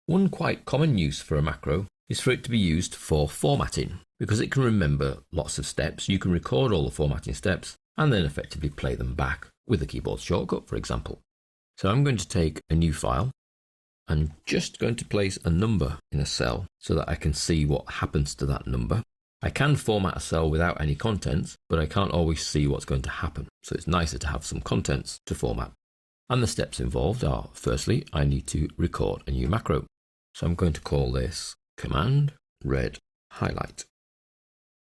One quite common use for a macro is for it to be used for formatting. Because it can remember lots of steps, you can record all the formatting steps and then effectively play them back with a keyboard shortcut, for example. So I'm going to take a new file and just going to place a number in a cell so that I can see what happens to that number. I can format a cell without any contents, but I can't always see what's going to happen. So it's nicer to have some contents to format. And the steps involved are, firstly, I need to record a new macro. So I'm going to call this command red highlight.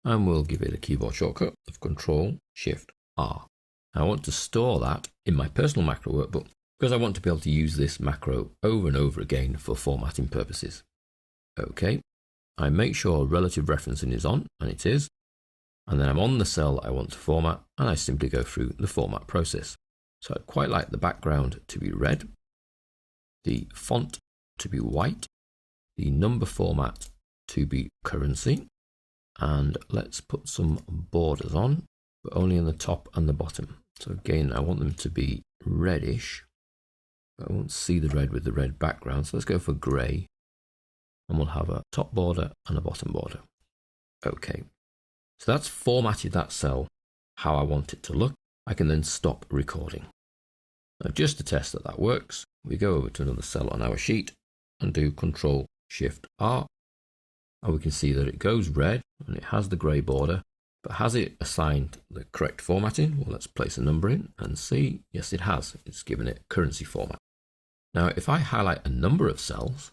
And we'll give it a keyboard shortcut of Ctrl-Shift-R. I want to store that in my personal macro workbook because I want to be able to use this macro over and over again for formatting purposes. Okay, I make sure relative referencing is on, and it is. And then I'm on the cell I want to format, and I simply go through the format process. So I'd quite like the background to be red, the font to be white, the number format to be currency, and let's put some borders on, but only in the top and the bottom. So again, I want them to be reddish, but I won't see the red with the red background. So let's go for grey, and we'll have a top border and a bottom border. Okay, so that's formatted that cell how I want it to look. I can then stop recording. Now just to test that that works, we go over to another cell on our sheet and do Ctrl-Shift-R. And we can see that it goes red and it has the grey border, but has it assigned the correct formatting? Well, let's place a number in and see. Yes, it has. It's given it currency format. Now, if I highlight a number of cells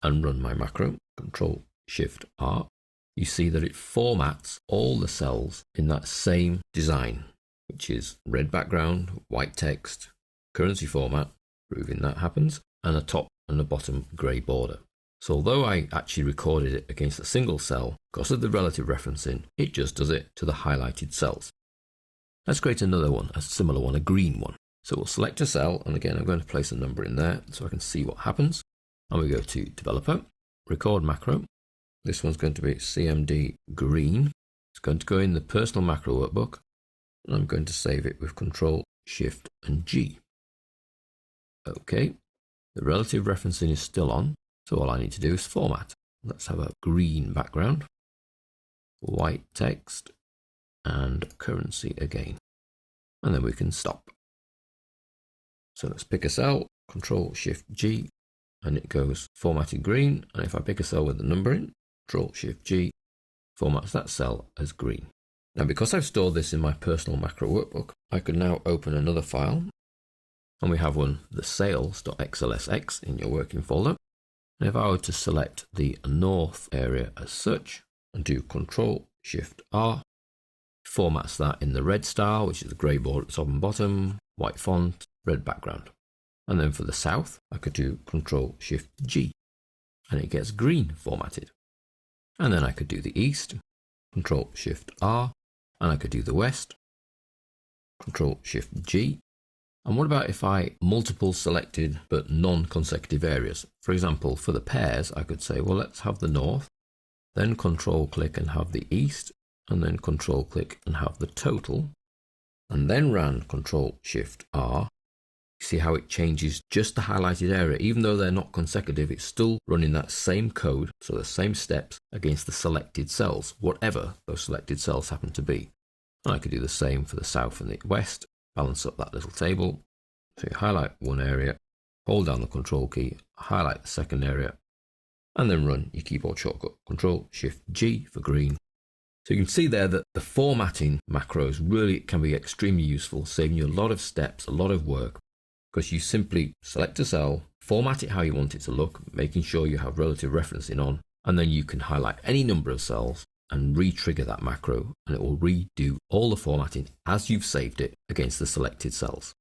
and run my macro, Ctrl-Shift-R, you see that it formats all the cells in that same design, which is red background, white text, currency format, proving that happens, and a top and a bottom grey border. So although I actually recorded it against a single cell, because of the relative referencing, it just does it to the highlighted cells. Let's create another one, a similar one, a green one. So we'll select a cell, and again I'm going to place a number in there so I can see what happens. And we go to Developer, Record Macro. This one's going to be CMD Green. It's going to go in the Personal Macro Workbook, and I'm going to save it with Ctrl, Shift, and G. Okay, the relative referencing is still on. So all I need to do is format. Let's have a green background, white text, and currency again. And then we can stop. So let's pick a cell, Ctrl-Shift-G, and it goes formatted green. And if I pick a cell with the number in, Ctrl-Shift-G, formats that cell as green. Now because I've stored this in my personal macro workbook, I could now open another file. And we have one, the sales.xlsx in your working folder. And if I were to select the north area as such and do Ctrl-Shift-R, formats that in the red style, which is the grey border at the top and bottom, white font, red background. And then for the south, I could do Ctrl-Shift-G, and it gets green formatted. And then I could do the east, Ctrl-Shift-R, and I could do the west, Ctrl-Shift-G. And what about if I multiple selected but non-consecutive areas? For example, for the pairs, I could say, well, let's have the north, then Control-click and have the east, and then Control-click and have the total, and then run Ctrl-Shift-R. See how it changes just the highlighted area. Even though they're not consecutive, it's still running that same code, so the same steps against the selected cells, whatever those selected cells happen to be. And I could do the same for the south and the west. Balance up that little table. So you highlight one area, hold down the Control key, highlight the second area, and then run your keyboard shortcut, Ctrl-Shift-G for green. So you can see there that the formatting macros really can be extremely useful, saving you a lot of steps, a lot of work, because you simply select a cell, format it how you want it to look, making sure you have relative referencing on, and then you can highlight any number of cells and re-trigger that macro, and it will redo all the formatting as you've saved it against the selected cells.